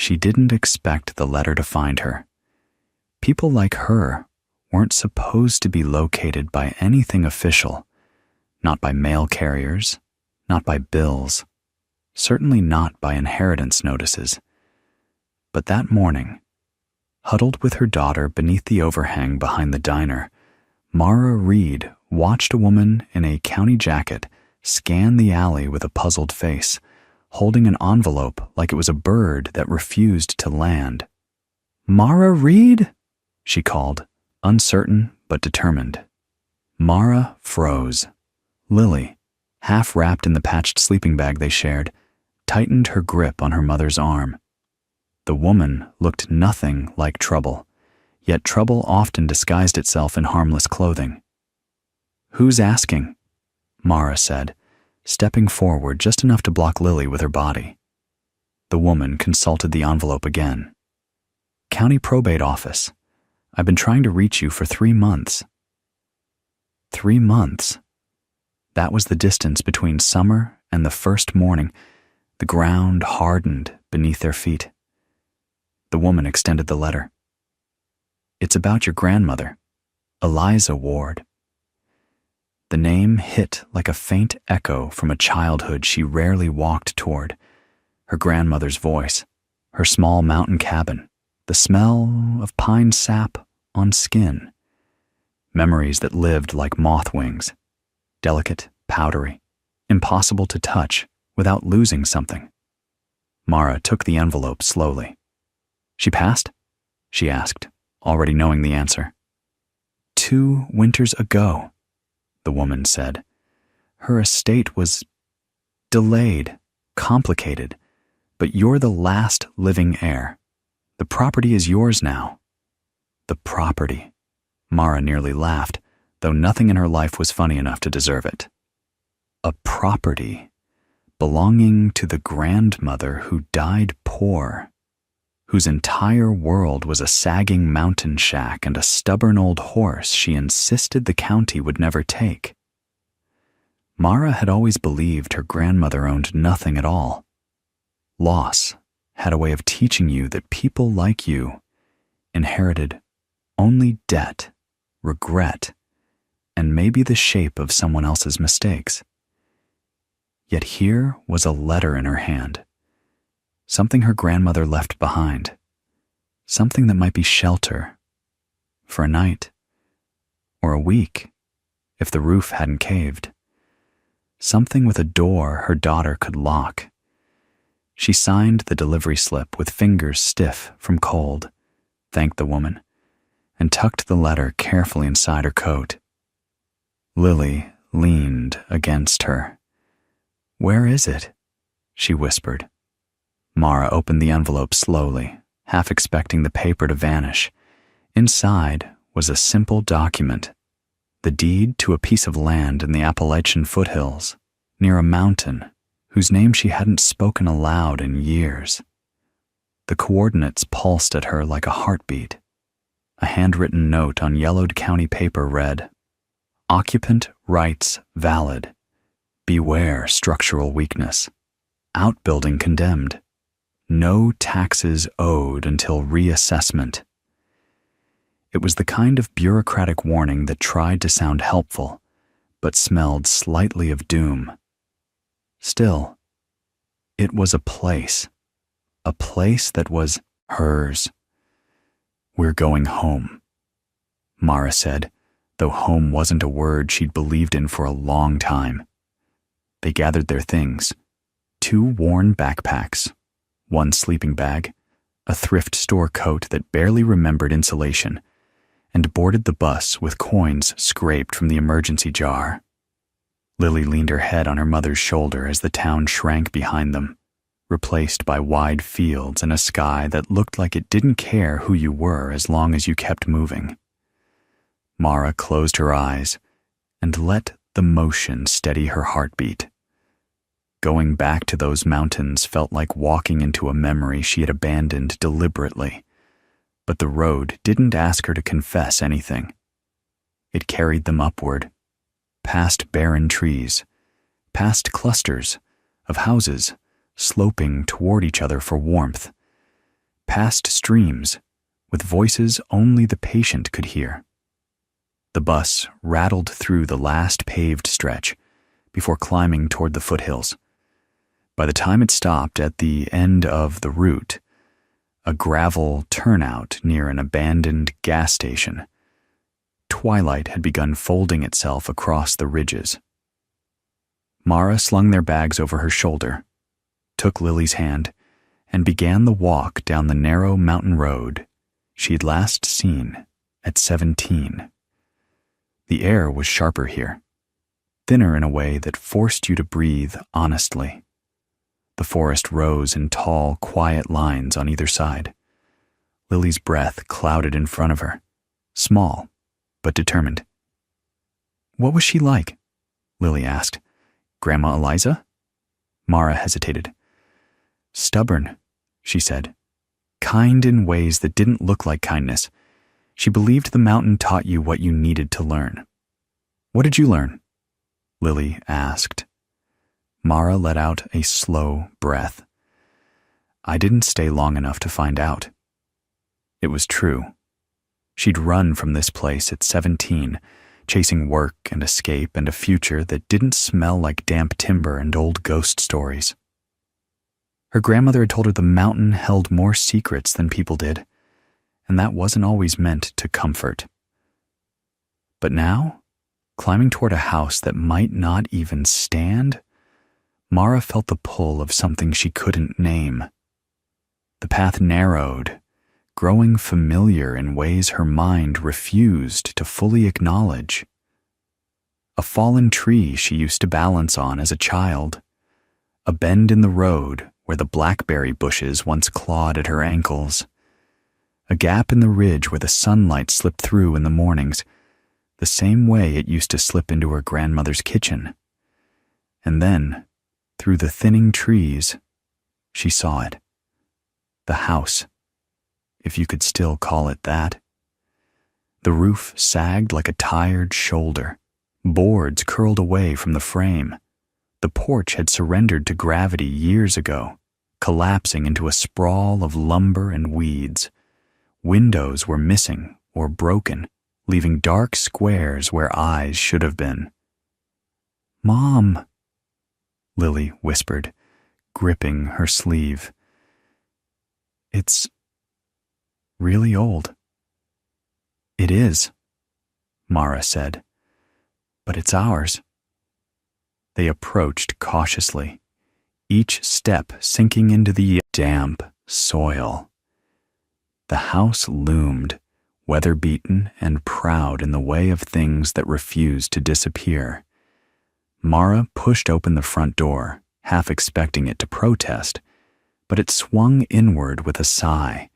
She didn't expect the letter to find her. People like her weren't supposed to be located by anything official, not by mail carriers, not by bills, certainly not by inheritance notices. But that morning, huddled with her daughter beneath the overhang behind the diner, Mara Reed watched a woman in a county jacket scan the alley with a puzzled face, holding an envelope like it was a bird that refused to land. "Mara Reed?" she called, uncertain but determined. Mara froze. Lily, half wrapped in the patched sleeping bag they shared, tightened her grip on her mother's arm. The woman looked nothing like trouble, yet trouble often disguised itself in harmless clothing. "Who's asking?" Mara said, stepping forward just enough to block Lily with her body. The woman consulted the envelope again. "County Probate Office. I've been trying to reach you for 3 months." 3 months. That was the distance between summer and the first morning. The ground hardened beneath their feet. The woman extended the letter. "It's about your grandmother, Eliza Ward." The name hit like a faint echo from a childhood she rarely walked toward. Her grandmother's voice, her small mountain cabin, the smell of pine sap on skin. Memories that lived like moth wings, delicate, powdery, impossible to touch without losing something. Mara took the envelope slowly. "She passed?" she asked, already knowing the answer. 2 winters ago," the woman said. "Her estate was delayed, complicated, but you're the last living heir. The property is yours now." The property. Mara nearly laughed, though nothing in her life was funny enough to deserve it. A property belonging to the grandmother who died poor, whose entire world was a sagging mountain shack and a stubborn old horse she insisted the county would never take. Mara had always believed her grandmother owned nothing at all. Loss had a way of teaching you that people like you inherited only debt, regret, and maybe the shape of someone else's mistakes. Yet here was a letter in her hand, something her grandmother left behind, something that might be shelter for a night or a week if the roof hadn't caved, something with a door her daughter could lock. She signed the delivery slip with fingers stiff from cold, thanked the woman, and tucked the letter carefully inside her coat. Lily leaned against her. "Where is it?" she whispered. Mara opened the envelope slowly, half expecting the paper to vanish. Inside was a simple document, the deed to a piece of land in the Appalachian foothills, near a mountain whose name she hadn't spoken aloud in years. The coordinates pulsed at her like a heartbeat. A handwritten note on yellowed county paper read, "Occupant rights valid. Beware structural weakness. Outbuilding condemned. No taxes owed until reassessment." It was the kind of bureaucratic warning that tried to sound helpful, but smelled slightly of doom. Still, it was a place that was hers. "We're going home," Mara said, though home wasn't a word she'd believed in for a long time. They gathered their things, 2 worn backpacks, 1 sleeping bag, a thrift store coat that barely remembered insulation, and boarded the bus with coins scraped from the emergency jar. Lily leaned her head on her mother's shoulder as the town shrank behind them, replaced by wide fields and a sky that looked like it didn't care who you were as long as you kept moving. Mara closed her eyes and let the motion steady her heartbeat. Going back to those mountains felt like walking into a memory she had abandoned deliberately, but the road didn't ask her to confess anything. It carried them upward, past barren trees, past clusters of houses sloping toward each other for warmth, past streams, with voices only the patient could hear. The bus rattled through the last paved stretch before climbing toward the foothills. By the time it stopped at the end of the route, a gravel turnout near an abandoned gas station, twilight had begun folding itself across the ridges. Mara slung their bags over her shoulder, took Lily's hand, and began the walk down the narrow mountain road she'd last seen at 17. The air was sharper here, thinner in a way that forced you to breathe honestly. The forest rose in tall, quiet lines on either side. Lily's breath clouded in front of her, small but determined. "What was she like?" Lily asked. "Grandma Eliza?" Mara hesitated. "Stubborn," she said. "Kind in ways that didn't look like kindness. She believed the mountain taught you what you needed to learn." "What did you learn?" Lily asked. Mara let out a slow breath. "I didn't stay long enough to find out." It was true. She'd run from this place at 17, chasing work and escape and a future that didn't smell like damp timber and old ghost stories. Her grandmother had told her the mountain held more secrets than people did, and that wasn't always meant to comfort. But now, climbing toward a house that might not even stand, Mara felt the pull of something she couldn't name. The path narrowed, growing familiar in ways her mind refused to fully acknowledge. A fallen tree she used to balance on as a child, a bend in the road where the blackberry bushes once clawed at her ankles, a gap in the ridge where the sunlight slipped through in the mornings, the same way it used to slip into her grandmother's kitchen. And then, through the thinning trees, she saw it. The house, if you could still call it that. The roof sagged like a tired shoulder. Boards curled away from the frame. The porch had surrendered to gravity years ago, collapsing into a sprawl of lumber and weeds. Windows were missing or broken, leaving dark squares where eyes should have been. "Mom," Lily whispered, gripping her sleeve. "It's really old." "It is," Mara said, "but it's ours." They approached cautiously, each step sinking into the damp soil. The house loomed, weather-beaten and proud in the way of things that refused to disappear. Mara pushed open the front door, half expecting it to protest, but it swung inward with a sigh,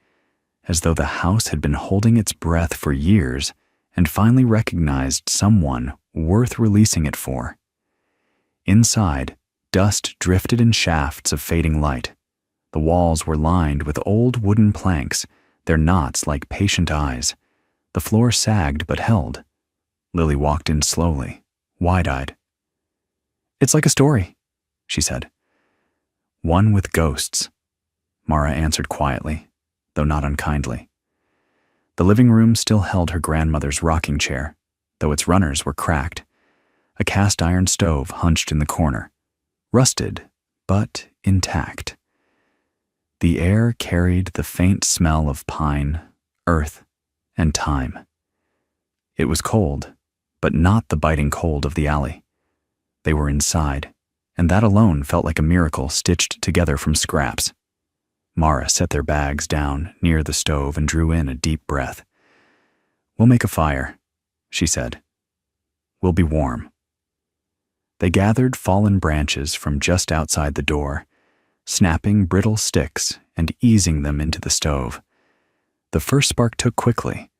as though the house had been holding its breath for years and finally recognized someone worth releasing it for. Inside, dust drifted in shafts of fading light. The walls were lined with old wooden planks, their knots like patient eyes. The floor sagged but held. Lily walked in slowly, wide-eyed. "It's like a story," she said. "One with ghosts," Mara answered quietly, though not unkindly. The living room still held her grandmother's rocking chair, though its runners were cracked. A cast-iron stove hunched in the corner, rusted but intact. The air carried the faint smell of pine, earth, and thyme. It was cold, but not the biting cold of the alley. They were inside, and that alone felt like a miracle stitched together from scraps. Mara set their bags down near the stove and drew in a deep breath. "We'll make a fire," she said. "We'll be warm." They gathered fallen branches from just outside the door, snapping brittle sticks and easing them into the stove. The first spark took quickly,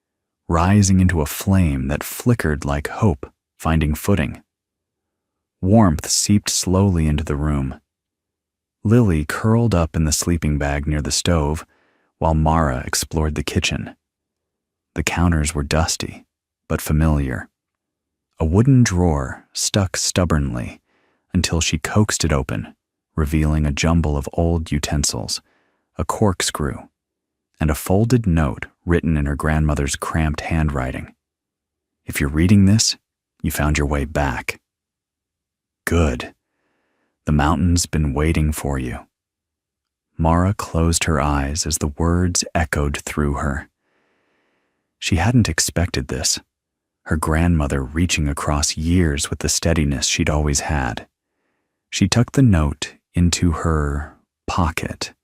rising into a flame that flickered like hope finding footing. Warmth seeped slowly into the room. Lily curled up in the sleeping bag near the stove, while Mara explored the kitchen. The counters were dusty, but familiar. A wooden drawer stuck stubbornly until she coaxed it open, revealing a jumble of old utensils, a corkscrew, and a folded note written in her grandmother's cramped handwriting. "If you're reading this, you found your way back. Good. The mountain's been waiting for you." Mara closed her eyes as the words echoed through her. She hadn't expected this, her grandmother reaching across years with the steadiness she'd always had. She tucked the note into her pocket.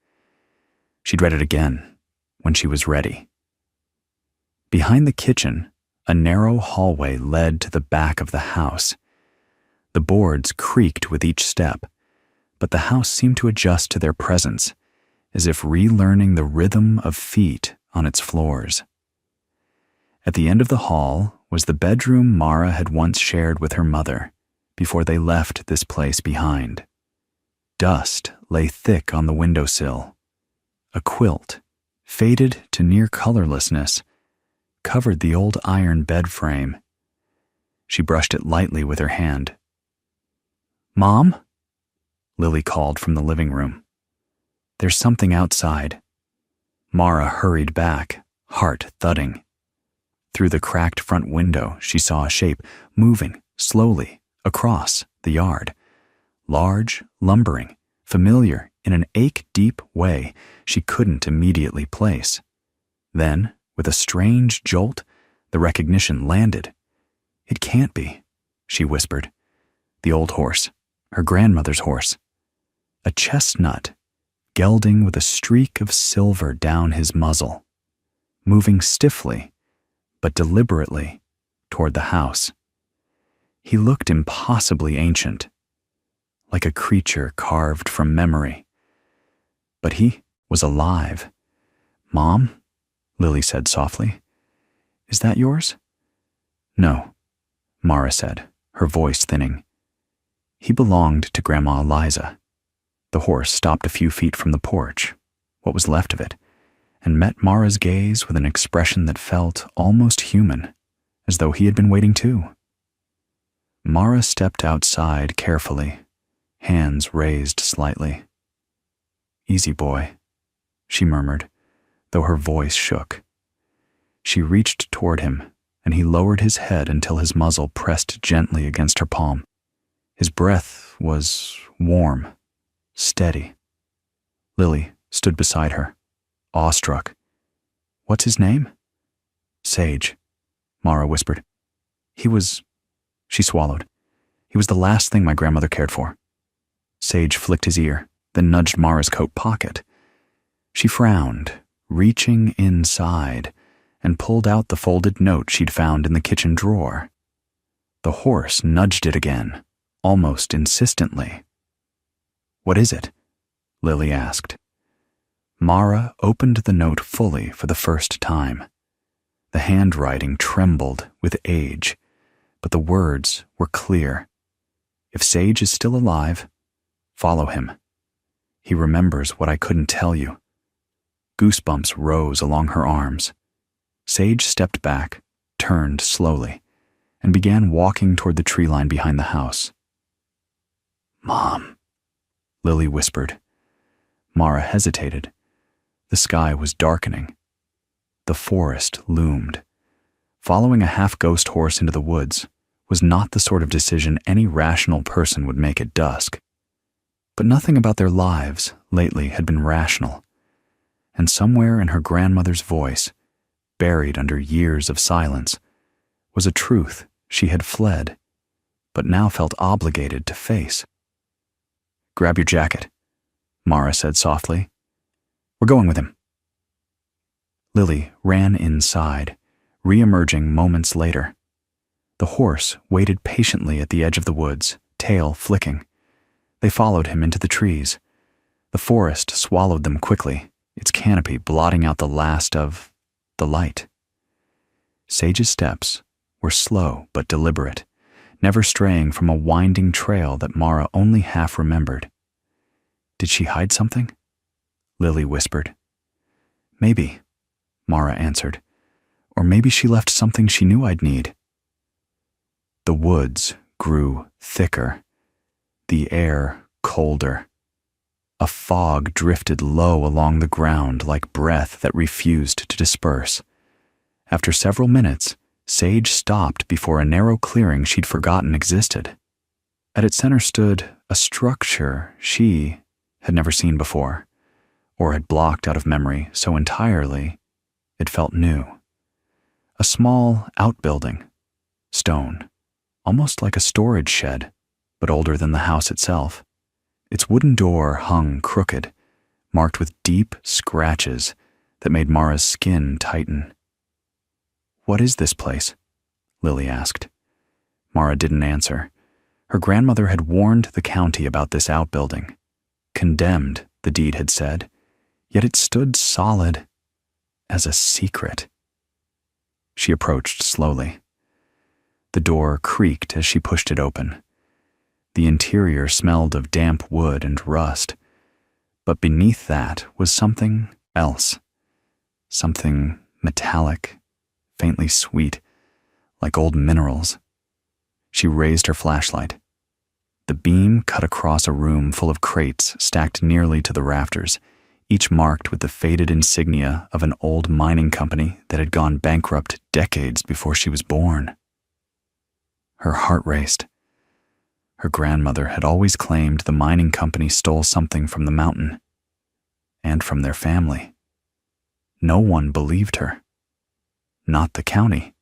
She'd read it again when she was ready. Behind the kitchen, a narrow hallway led to the back of the house. The boards creaked with each step, but the house seemed to adjust to their presence, as if relearning the rhythm of feet on its floors. At the end of the hall was the bedroom Mara had once shared with her mother before they left this place behind. Dust lay thick on the windowsill. A quilt, faded to near colorlessness, covered the old iron bed frame. She brushed it lightly with her hand. "Mom?" Lily called from the living room. "There's something outside." Mara hurried back, heart thudding. Through the cracked front window, she saw a shape moving slowly across the yard. Large, lumbering, familiar in an ache-deep way she couldn't immediately place. Then, with a strange jolt, the recognition landed. "It can't be," she whispered. The old horse, her grandmother's horse. A chestnut, gelding with a streak of silver down his muzzle, moving stiffly but deliberately toward the house. He looked impossibly ancient, like a creature carved from memory. But he was alive. "Mom?" Lily said softly. "Is that yours?" "No," Mara said, her voice thinning. "He belonged to Grandma Eliza." The horse stopped a few feet from the porch, what was left of it, and met Mara's gaze with an expression that felt almost human, as though he had been waiting too. Mara stepped outside carefully, hands raised slightly. "Easy, boy," she murmured, though her voice shook. She reached toward him, and he lowered his head until his muzzle pressed gently against her palm. His breath was warm, steady. Lily stood beside her, awestruck. "What's his name?" "Sage," Mara whispered. She swallowed. "He was the last thing my grandmother cared for." Sage flicked his ear, then nudged Mara's coat pocket. She frowned, reaching inside, and pulled out the folded note she'd found in the kitchen drawer. The horse nudged it again, almost insistently. "What is it?" Lily asked. Mara opened the note fully for the first time. The handwriting trembled with age, but the words were clear. "If Sage is still alive, follow him. He remembers what I couldn't tell you." Goosebumps rose along her arms. Sage stepped back, turned slowly, and began walking toward the tree line behind the house. "Mom," Lily whispered. Mara hesitated. The sky was darkening. The forest loomed. Following a half-ghost horse into the woods was not the sort of decision any rational person would make at dusk. But nothing about their lives lately had been rational, and somewhere in her grandmother's voice, buried under years of silence, was a truth she had fled, but now felt obligated to face. "Grab your jacket," Mara said softly. "We're going with him." Lily ran inside, re-emerging moments later. The horse waited patiently at the edge of the woods, tail flicking. They followed him into the trees. The forest swallowed them quickly, its canopy blotting out the last of the light. Sage's steps were slow but deliberate, never straying from a winding trail that Mara only half remembered. "Did she hide something?" Lily whispered. "Maybe," Mara answered. "Or maybe she left something she knew I'd need." The woods grew thicker, the air colder. A fog drifted low along the ground like breath that refused to disperse. After several minutes, Sage stopped before a narrow clearing she'd forgotten existed. At its center stood a structure she had never seen before, or had blocked out of memory so entirely it felt new. A small outbuilding, stone, almost like a storage shed, but older than the house itself. Its wooden door hung crooked, marked with deep scratches that made Mara's skin tighten. "What is this place?" Lily asked. Mara didn't answer. Her grandmother had warned the county about this outbuilding. Condemned, the deed had said, yet it stood solid as a secret. She approached slowly. The door creaked as she pushed it open. The interior smelled of damp wood and rust, but beneath that was something else. Something metallic, faintly sweet, like old minerals. She raised her flashlight. The beam cut across a room full of crates stacked nearly to the rafters, each marked with the faded insignia of an old mining company that had gone bankrupt decades before she was born. Her heart raced. Her grandmother had always claimed the mining company stole something from the mountain, and from their family. No one believed her. Not the county.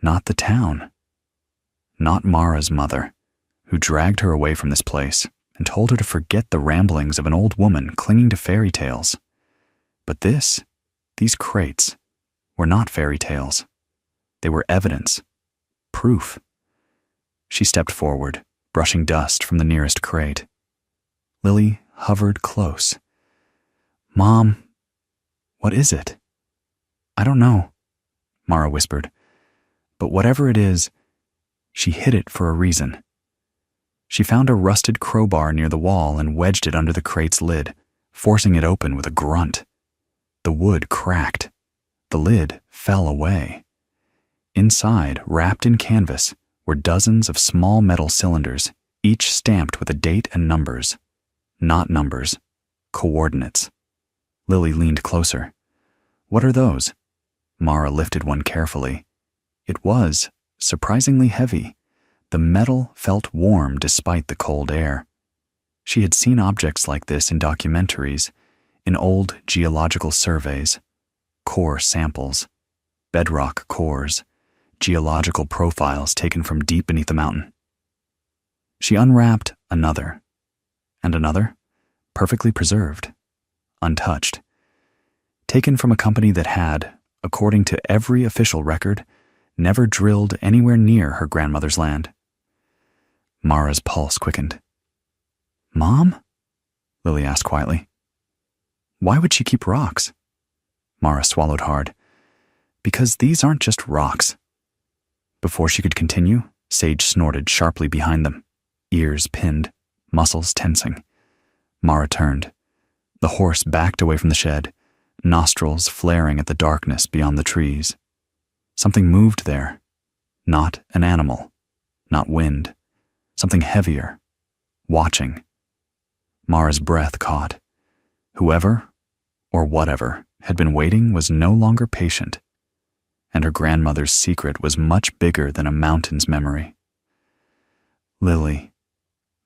Not the town. Not Mara's mother, who dragged her away from this place and told her to forget the ramblings of an old woman clinging to fairy tales. But these crates, were not fairy tales. They were evidence, proof. She stepped forward, brushing dust from the nearest crate. Lily hovered close. "Mom, what is it?" "I don't know," Mara whispered. "But whatever it is, she hid it for a reason." She found a rusted crowbar near the wall and wedged it under the crate's lid, forcing it open with a grunt. The wood cracked. The lid fell away. Inside, wrapped in canvas, were dozens of small metal cylinders, each stamped with a date and numbers. Not numbers, coordinates. Lily leaned closer. "What are those?" Mara lifted one carefully. It was surprisingly heavy. The metal felt warm despite the cold air. She had seen objects like this in documentaries, in old geological surveys, core samples, bedrock cores, geological profiles taken from deep beneath the mountain. She unwrapped another, and another, perfectly preserved, untouched, taken from a company that had, according to every official record, never drilled anywhere near her grandmother's land. Mara's pulse quickened. "Mom?" Lily asked quietly. "Why would she keep rocks?" Mara swallowed hard. "Because these aren't just rocks." Before she could continue, Sage snorted sharply behind them, ears pinned, muscles tensing. Mara turned. The horse backed away from the shed, nostrils flaring at the darkness beyond the trees. Something moved there. Not an animal, not wind. Something heavier, watching. Mara's breath caught. Whoever, or whatever, had been waiting was no longer patient, and her grandmother's secret was much bigger than a mountain's memory. "Lily,"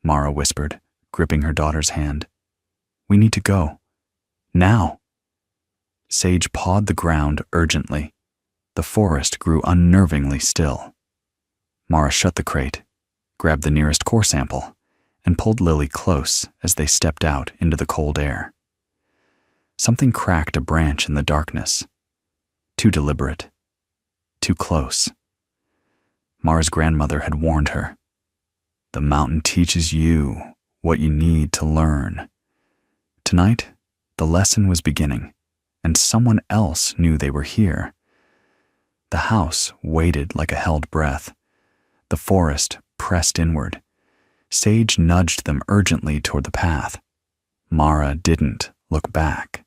Mara whispered, gripping her daughter's hand. "We need to go. Now." Sage pawed the ground urgently. The forest grew unnervingly still. Mara shut the crate, grabbed the nearest core sample, and pulled Lily close as they stepped out into the cold air. Something cracked a branch in the darkness. Too deliberate. Too close. Mara's grandmother had warned her. The mountain teaches you what you need to learn. Tonight, the lesson was beginning, and someone else knew they were here. The house waited like a held breath. The forest pressed inward. Sage nudged them urgently toward the path. Mara didn't look back.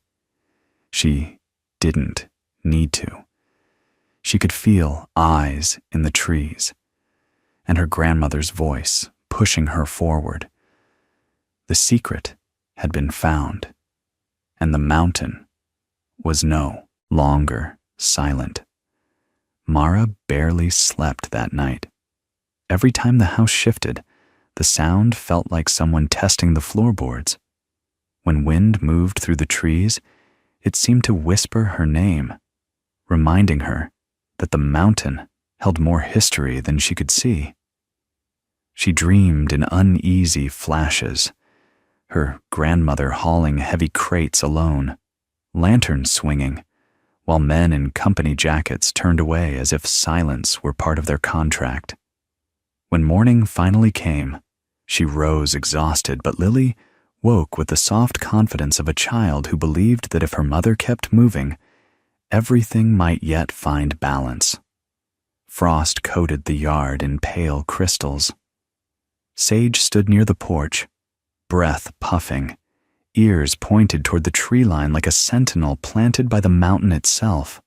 She didn't need to. She could feel eyes in the trees, and her grandmother's voice pushing her forward. The secret had been found, and the mountain was no longer silent. Mara barely slept that night. Every time the house shifted, the sound felt like someone testing the floorboards. When wind moved through the trees, it seemed to whisper her name, reminding her that the mountain held more history than she could see. She dreamed in uneasy flashes, her grandmother hauling heavy crates alone, lanterns swinging, while men in company jackets turned away as if silence were part of their contract. When morning finally came, she rose exhausted, but Lily woke with the soft confidence of a child who believed that if her mother kept moving, everything might yet find balance. Frost coated the yard in pale crystals. Sage stood near the porch, breath puffing, ears pointed toward the tree line like a sentinel planted by the mountain itself.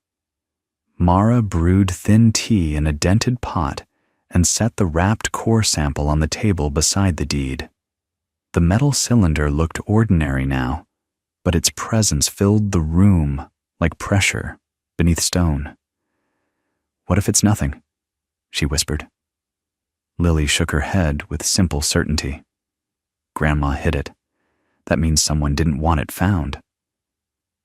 Mara brewed thin tea in a dented pot and set the wrapped core sample on the table beside the deed. The metal cylinder looked ordinary now, but its presence filled the room like pressure beneath stone. "What if it's nothing?" she whispered. Lily shook her head with simple certainty. "Grandma hid it. That means someone didn't want it found."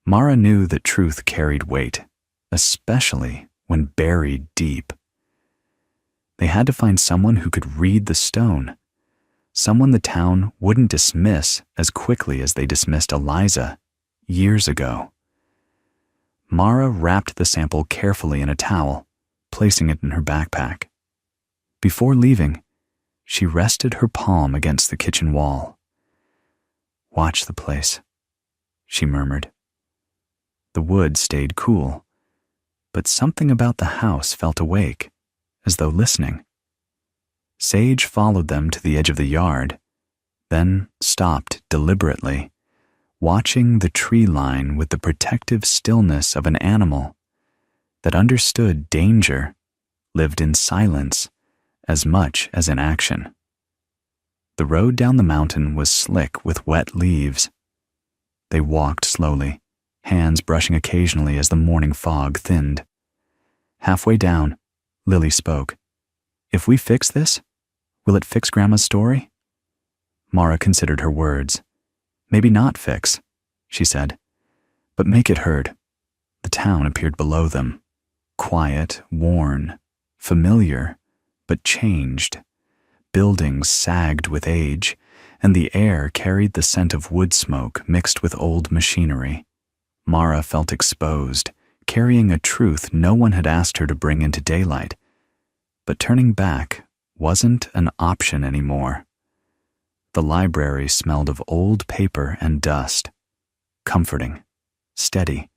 Mara knew that truth carried weight, especially when buried deep. They had to find someone who could read the stone, someone the town wouldn't dismiss as quickly as they dismissed Eliza years ago. Mara wrapped the sample carefully in a towel, placing it in her backpack. Before leaving, she rested her palm against the kitchen wall. "Watch the place," she murmured. The wood stayed cool, but something about the house felt awake, as though listening. Sage followed them to the edge of the yard, then stopped deliberately, watching the tree line with the protective stillness of an animal that understood danger, lived in silence as much as in action. The road down the mountain was slick with wet leaves. They walked slowly, hands brushing occasionally as the morning fog thinned. Halfway down, Lily spoke. "If we fix this, will it fix Grandma's story?" Mara considered her words. "Maybe not fix," she said, "but make it heard." The town appeared below them, quiet, worn, familiar, but changed. Buildings sagged with age, and the air carried the scent of wood smoke mixed with old machinery. Mara felt exposed, carrying a truth no one had asked her to bring into daylight. But turning back wasn't an option anymore. The library smelled of old paper and dust, comforting, steady.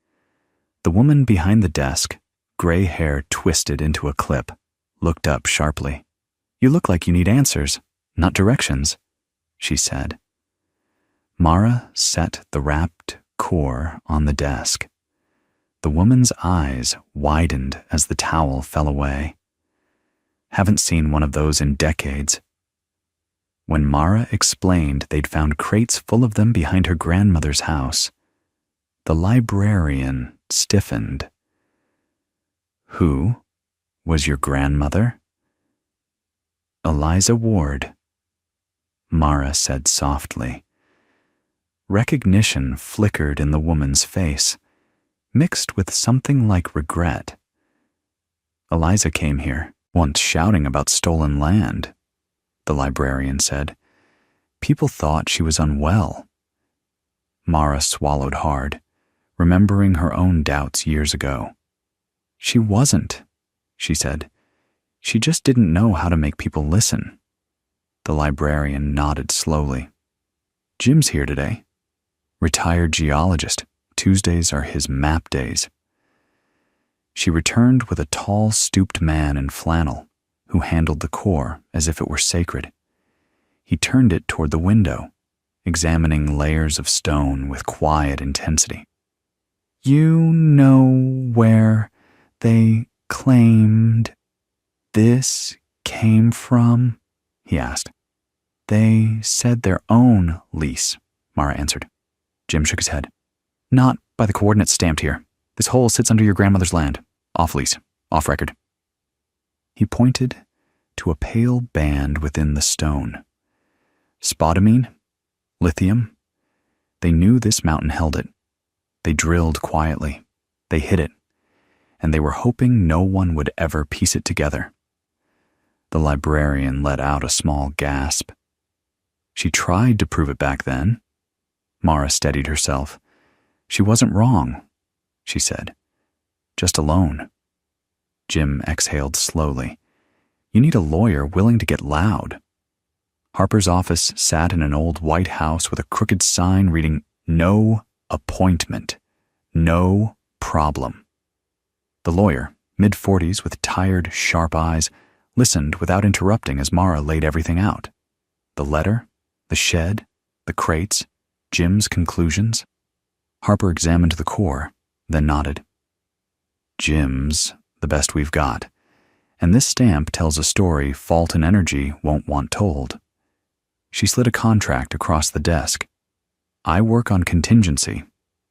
The woman behind the desk, gray hair twisted into a clip, looked up sharply. "You look like you need answers, not directions," she said. Mara set the wrapped core on the desk. The woman's eyes widened as the towel fell away. "Haven't seen one of those in decades." When Mara explained they'd found crates full of them behind her grandmother's house, the librarian stiffened. "Who was your grandmother?" "Eliza Ward," Mara said softly. Recognition flickered in the woman's face, mixed with something like regret. "Eliza came here, once shouting about stolen land," the librarian said. "People thought she was unwell." Mara swallowed hard, remembering her own doubts years ago. "She wasn't," she said. "She just didn't know how to make people listen." The librarian nodded slowly. "Jim's here today. Retired geologist. Tuesdays are his map days." She returned with a tall, stooped man in flannel who handled the core as if it were sacred. He turned it toward the window, examining layers of stone with quiet intensity. "You know where they claimed this came from?" he asked. "They said their own lease Mara answered. Jim shook his head. Not by the coordinates stamped here. This hole sits under your grandmother's land. Off lease. Off record. He pointed to a pale band within the stone. Spodumene? Lithium? They knew this mountain held it. They drilled quietly. They hid it. And they were hoping no one would ever piece it together. The librarian let out a small gasp. She tried to prove it back then. Mara steadied herself. She wasn't wrong, she said. Just alone. Jim exhaled slowly. You need a lawyer willing to get loud. Harper's office sat in an old white house with a crooked sign reading, "No appointment. No problem." The lawyer, mid-40s with tired, sharp eyes, listened without interrupting as Mara laid everything out. The letter, the shed, the crates, Jim's conclusions. Harper examined the core, then nodded. Jim's the best we've got, and this stamp tells a story Fault and Energy won't want told. She slid a contract across the desk. I work on contingency.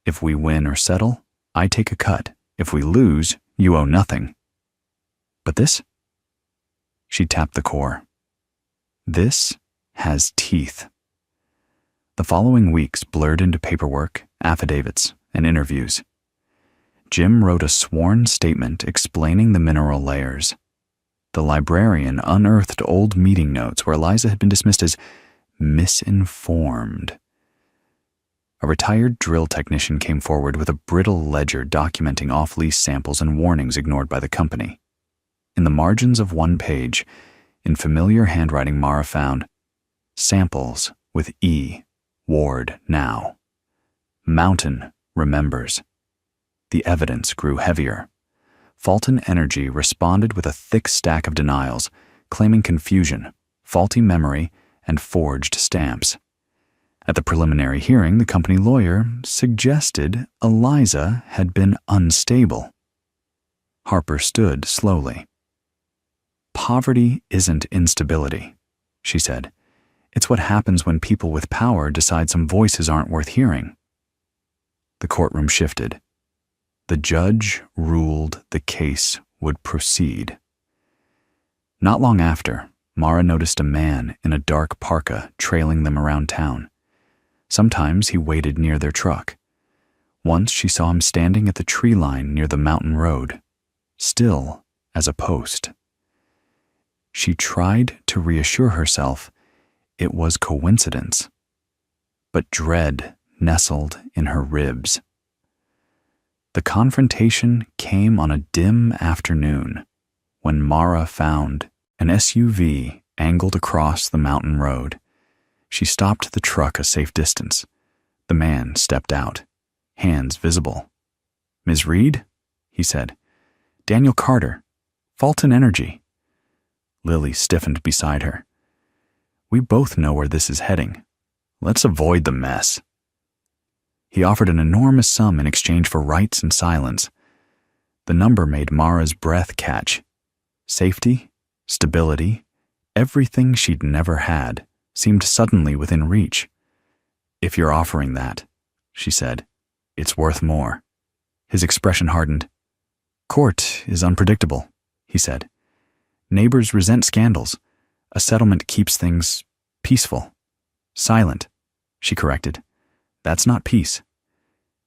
If we win or settle, I take a cut. If we lose, you owe nothing. But this? She tapped the core. This has teeth. The following weeks blurred into paperwork, affidavits, and interviews. Jim wrote a sworn statement explaining the mineral layers. The librarian unearthed old meeting notes where Eliza had been dismissed as misinformed. A retired drill technician came forward with a brittle ledger documenting off-lease samples and warnings ignored by the company. In the margins of one page, in familiar handwriting, Mara found samples with E. Ward now. Mountain remembers. The evidence grew heavier. Fulton Energy responded with a thick stack of denials, claiming confusion, faulty memory, and forged stamps. At the preliminary hearing, the company lawyer suggested Eliza had been unstable. Harper stood slowly. Poverty isn't instability, she said. It's what happens when people with power decide some voices aren't worth hearing. The courtroom shifted. The judge ruled the case would proceed. Not long after, Mara noticed a man in a dark parka trailing them around town. Sometimes he waited near their truck. Once she saw him standing at the tree line near the mountain road, still as a post. She tried to reassure herself it was coincidence, but dread nestled in her ribs. The confrontation came on a dim afternoon when Mara found an SUV angled across the mountain road. She stopped the truck a safe distance. The man stepped out, hands visible. "Ms. Reed?" he said. "Daniel Carter, Fulton Energy." Lily stiffened beside her. "We both know where this is heading. Let's avoid the mess." He offered an enormous sum in exchange for rights and silence. The number made Mara's breath catch. Safety, stability, everything she'd never had seemed suddenly within reach. "If you're offering that," she said, "it's worth more." His expression hardened. "Court is unpredictable," he said. "Neighbors resent scandals. A settlement keeps things peaceful." "Silent," she corrected. "That's not peace."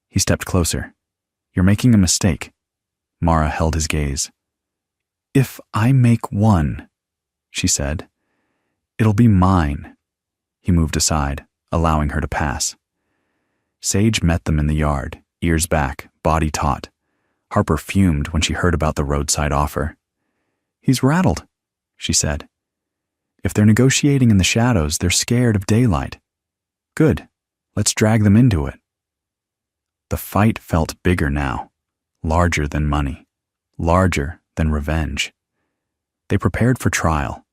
He stepped closer. "You're making a mistake." Mara held his gaze. "If I make one," she said, "it'll be mine." He moved aside, allowing her to pass. Sage met them in the yard, ears back, body taut. Harper fumed when she heard about the roadside offer. "He's rattled," she said. "If they're negotiating in the shadows, they're scared of daylight. Good. Let's drag them into it." The fight felt bigger now, larger than money, larger than revenge. They prepared for trial.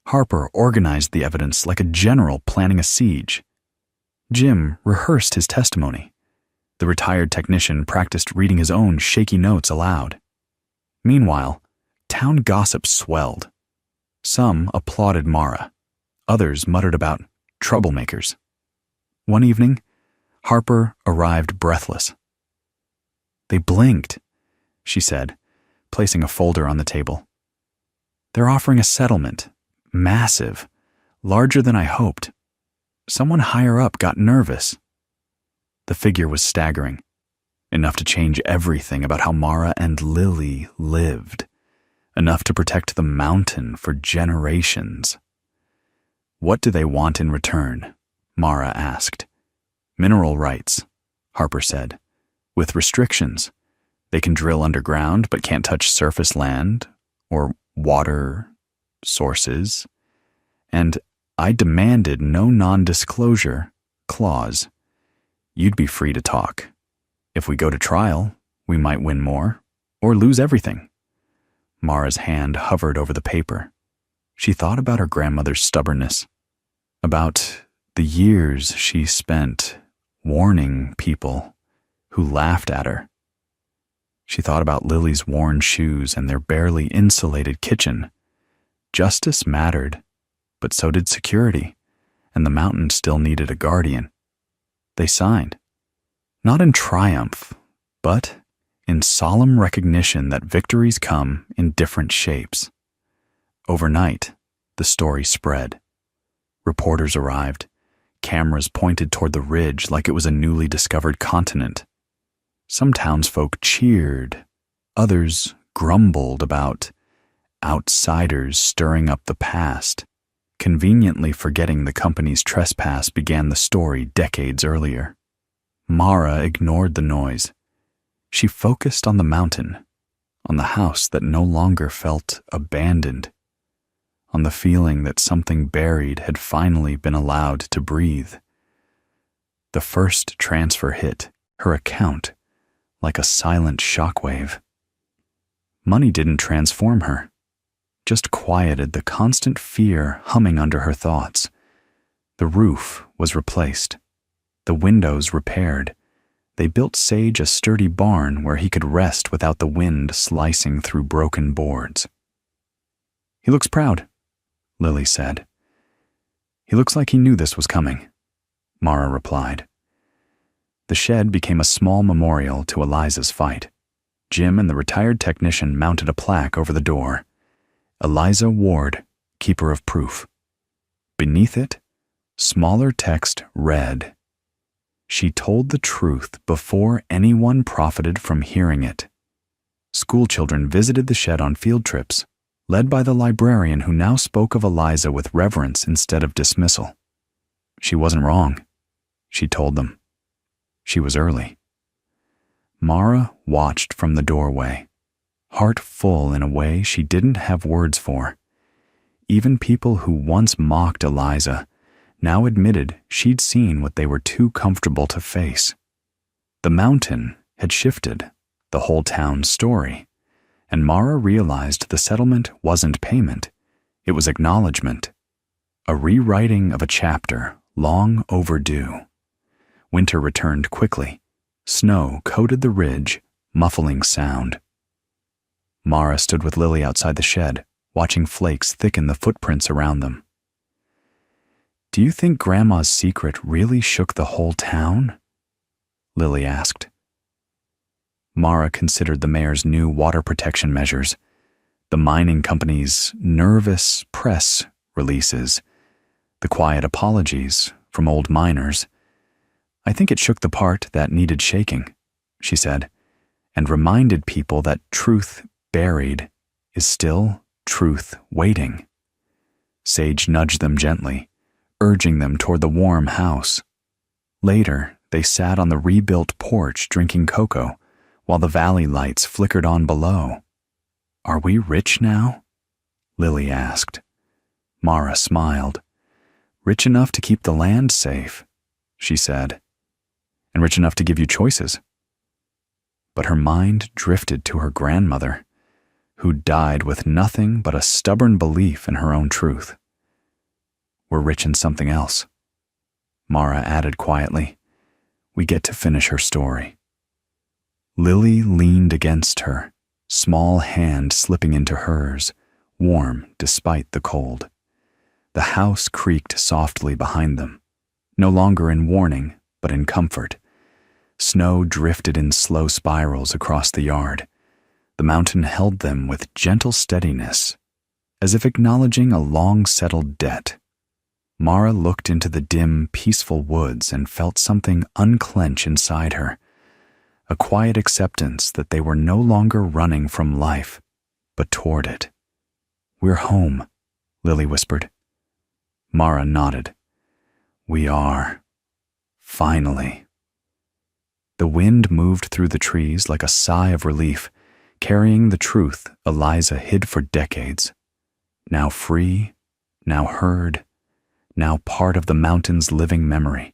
Harper organized the evidence like a general planning a siege. Jim rehearsed his testimony. The retired technician practiced reading his own shaky notes aloud. Meanwhile, town gossip swelled. Some applauded Mara. Others muttered about troublemakers. One evening, Harper arrived breathless. "They blinked," she said, placing a folder on the table. "They're offering a settlement. Massive. Larger than I hoped. Someone higher up got nervous." The figure was staggering, enough to change everything about how Mara and Lily lived, enough to protect the mountain for generations. "What do they want in return?" Mara asked. "Mineral rights," Harper said, "with restrictions. They can drill underground but can't touch surface land or water sources. And I demanded no non-disclosure clause. You'd be free to talk. If we go to trial, we might win more or lose everything." Mara's hand hovered over the paper. She thought about her grandmother's stubbornness, about the years she spent warning people who laughed at her. She thought about Lily's worn shoes and their barely insulated kitchen. Justice mattered, but so did security, and the mountain still needed a guardian. They signed, not in triumph, but in solemn recognition that victories come in different shapes. Overnight, the story spread. Reporters arrived. Cameras pointed toward the ridge like it was a newly discovered continent. Some townsfolk cheered. Others grumbled about outsiders stirring up the past, conveniently forgetting the company's trespass began the story decades earlier. Mara ignored the noise. She focused on the mountain, on the house that no longer felt abandoned, on the feeling that something buried had finally been allowed to breathe. The first transfer hit her account like a silent shockwave. Money didn't transform her, just quieted the constant fear humming under her thoughts. The roof was replaced, the windows repaired. They built Sage a sturdy barn where he could rest without the wind slicing through broken boards. "He looks proud," Lily said. "He looks like he knew this was coming," Mara replied. The shed became a small memorial to Eliza's fight. Jim and the retired technician mounted a plaque over the door. "Eliza Ward, Keeper of Proof." Beneath it, smaller text read, "She told the truth before anyone profited from hearing it." Schoolchildren visited the shed on field trips, led by the librarian who now spoke of Eliza with reverence instead of dismissal. She wasn't wrong, she told them. She was early. Mara watched from the doorway, heart full in a way she didn't have words for. Even people who once mocked Eliza now admitted she'd seen what they were too comfortable to face. The mountain had shifted the whole town's story, and Mara realized the settlement wasn't payment, it was acknowledgement, a rewriting of a chapter long overdue. Winter returned quickly. Snow coated the ridge, muffling sound. Mara stood with Lily outside the shed, watching flakes thicken the footprints around them. "Do you think Grandma's secret really shook the whole town?" Lily asked. Mara considered the mayor's new water protection measures, the mining company's nervous press releases, the quiet apologies from old miners. "I think it shook the part that needed shaking," she said, "and reminded people that truth buried is still truth waiting." Sage nudged them gently, urging them toward the warm house. Later, they sat on the rebuilt porch drinking cocoa, while the valley lights flickered on below. "Are we rich now?" Lily asked. Mara smiled. "Rich enough to keep the land safe," she said, "and rich enough to give you choices." But her mind drifted to her grandmother, who died with nothing but a stubborn belief in her own truth. "We're rich in something else," Mara added quietly. "We get to finish her story." Lily leaned against her, small hand slipping into hers, warm despite the cold. The house creaked softly behind them. no longer in warning, but in comfort. Snow drifted in slow spirals across the yard. The mountain held them with gentle steadiness, as if acknowledging a long-settled debt. Mara looked into the dim, peaceful woods and felt something unclench inside her, a quiet acceptance that they were no longer running from life, but toward it. "We're home," Lily whispered. Mara nodded. "We are. Finally." The wind moved through the trees like a sigh of relief, carrying the truth Eliza hid for decades. Now free, now heard, now part of the mountain's living memory.